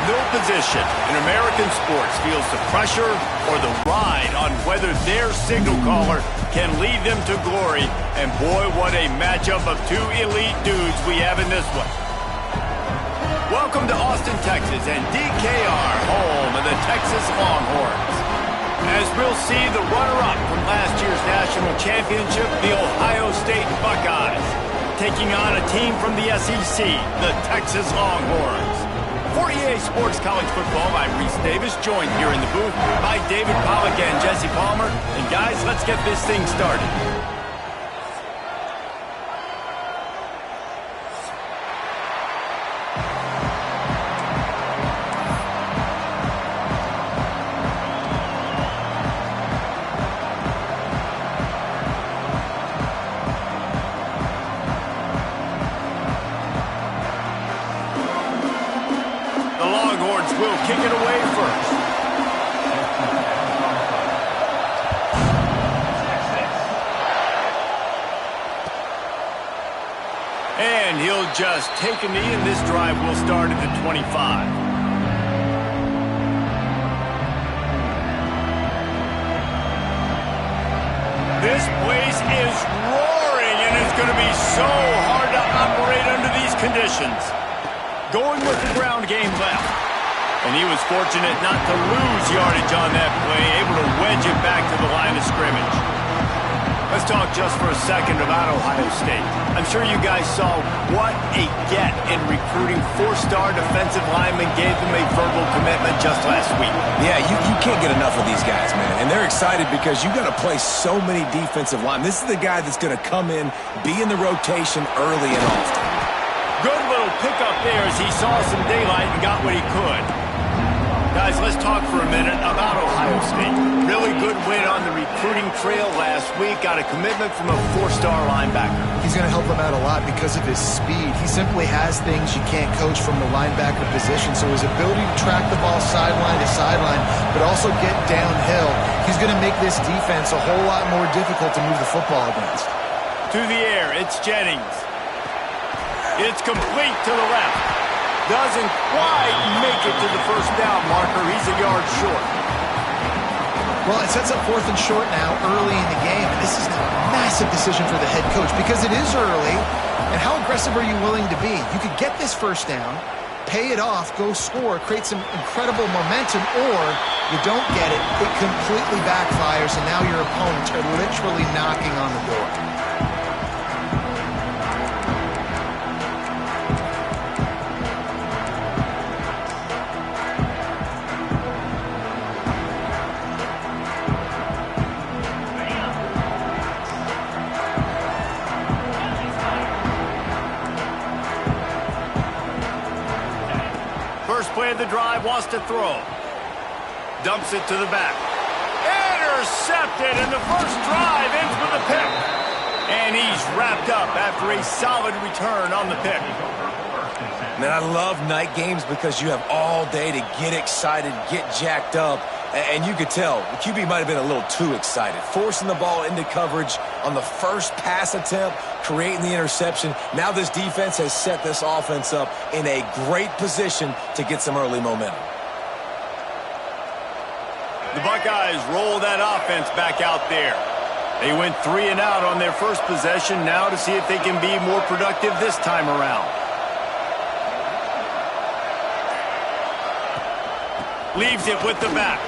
No position in American sports feels the pressure or the ride on whether their signal caller can lead them to glory. And boy, what a matchup of two elite dudes we have in this one. Welcome to Austin, Texas, and DKR, home of the Texas Longhorns. As we'll see, the runner-up from last year's national championship, the Ohio State Buckeyes, taking on a team from the SEC, the Texas Longhorns. For EA Sports College Football, I'm Reese Davis, joined here in the booth by David Pollack and Jesse Palmer. And guys, let's get this thing started. Will kick it away first. And he'll just take a knee, and this drive will start at the 25. This place is roaring, and it's going to be so hard to operate under these conditions. Going with the ground game left. And he was fortunate not to lose yardage on that play, able to wedge it back to the line of scrimmage. Let's talk just for a second about Ohio State. I'm sure you guys saw what a get in recruiting. Four-star defensive linemen gave them a verbal commitment just last week. Yeah, you can't get enough of these guys, man. And they're excited because you got to play so many defensive linemen. This is the guy that's going to come in, be in the rotation early and often. Good little pickup there as he saw some daylight and got what he could. Guys, let's talk for a minute about Ohio State. Really good win on the recruiting trail last week. Got a commitment from a four-star linebacker. He's going to help them out a lot because of his speed. He simply has things you can't coach from the linebacker position. So his ability to track the ball sideline to sideline, but also get downhill, he's going to make this defense a whole lot more difficult to move the football against. To the air, it's Jennings. It's complete to the left. Doesn't quite make it to the first down marker. He's a yard short. Well, it sets up 4th and short now early in the game. And this is a massive decision for the head coach because it is early. And how aggressive are you willing to be? You could get this first down, pay it off, go score, create some incredible momentum, or you don't get it, it completely backfires, and now your opponents are literally knocking on the door. First play of the drive, wants to throw. Dumps it to the back. Intercepted, and the first drive ends with a pick. And he's wrapped up after a solid return on the pick. Man, I love night games because you have all day to get excited, get jacked up. And you could tell the QB might have been a little too excited. Forcing the ball into coverage on the first pass attempt, creating the interception. Now this defense has set this offense up in a great position to get some early momentum. The Buckeyes roll that offense back out there. They went 3 and out on their first possession, now to see if they can be more productive this time around. Leaves it with the back.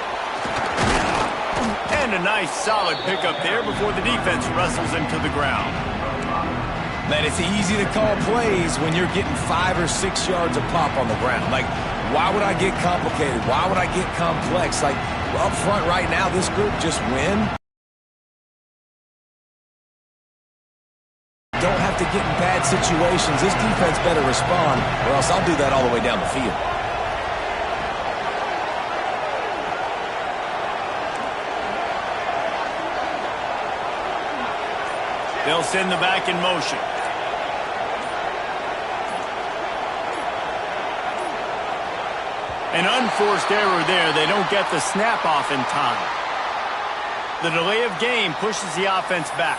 And a nice solid pickup there before the defense wrestles him to the ground. Man, it's easy to call plays when you're getting 5 or 6 yards of pop on the ground. Like, why would I get complicated? Why would I get complex? Like, up front right now, this group just win. Don't have to get in bad situations. This defense better respond, or else I'll do that all the way down the field. They'll send the back in motion. An unforced error there. They don't get the snap off in time. The delay of game pushes the offense back.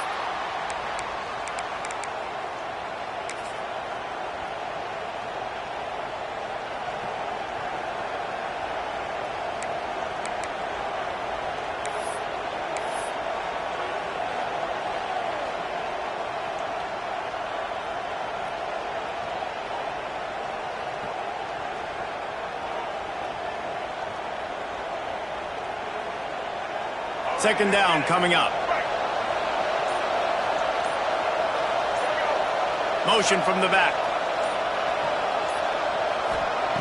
Second down coming up. Motion from the back.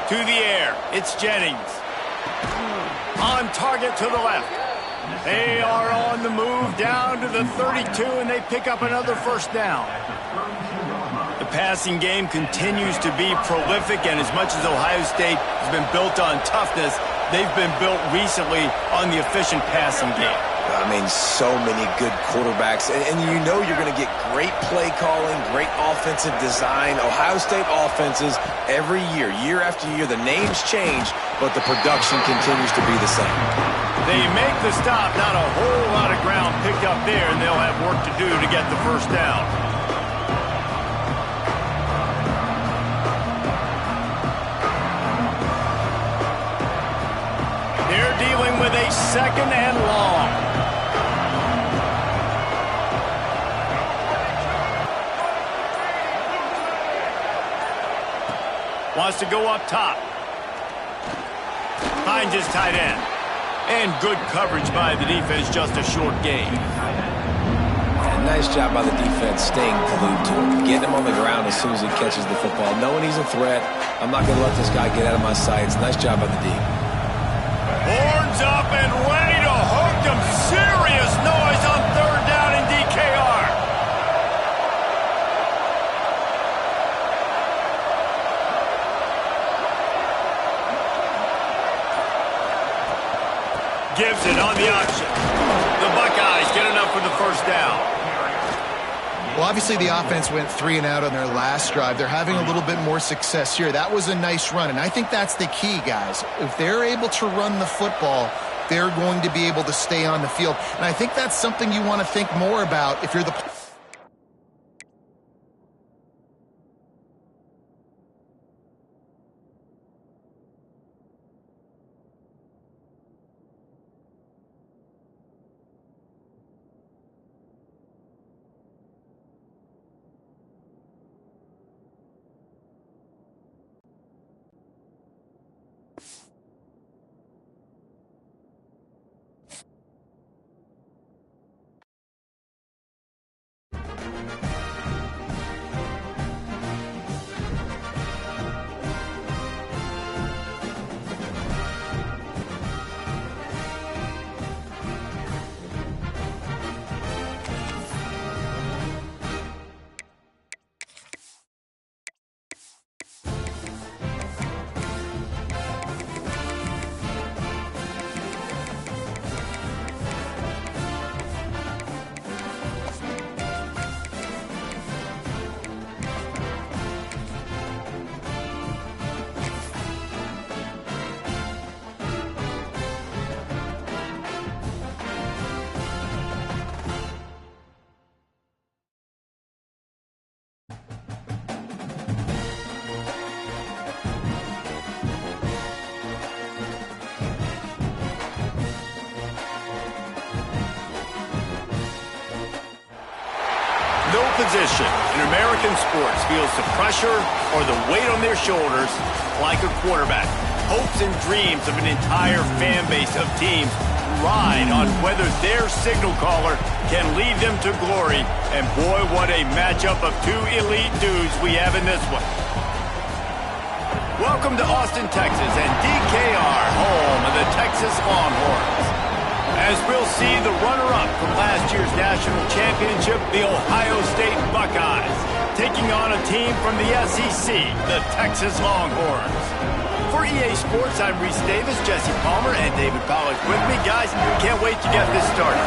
To the air. It's Jennings. On target to the left. They are on the move down to the 32, and they pick up another first down. The passing game continues to be prolific, and as much as Ohio State has been built on toughness, they've been built recently on the efficient passing game. I mean, so many good quarterbacks, and you know you're going to get great play calling, great offensive design. Ohio State offenses every year, year after year, the names change, but the production continues to be the same. They make the stop, not a whole lot of ground picked up there, and they'll have work to do to get the first down. They're dealing with a second and long. Wants to go up top. Finds his tight end. And good coverage by the defense, just a short gain. And nice job by the defense staying glued to him. Getting him on the ground as soon as he catches the football. Knowing he's a threat, I'm not going to let this guy get out of my sights. Nice job by the D. Horns up and ready to hook them. Serious noise on third down in DKR. Gibson on the option. The Buckeyes get enough for the first down. Well, obviously the offense went 3 and out on their last drive. They're having a little bit more success here. That was a nice run, and I think that's the key, guys. If they're able to run the football, they're going to be able to stay on the field. And I think that's something you want to think more about if you're the... No position in American sports feels the pressure or the weight on their shoulders like a quarterback. Hopes and dreams of an entire fan base of teams ride on whether their signal caller can lead them to glory. And boy, what a matchup of two elite dudes we have in this one. Welcome to Austin, Texas, and DKR, home of the Texas Longhorns. As we'll see the runner-up from last year's national championship, the Ohio State Buckeyes, taking on a team from the SEC, the Texas Longhorns. For EA Sports, I'm Reese Davis, Jesse Palmer, and David Pollack with me. Guys, can't wait to get this started.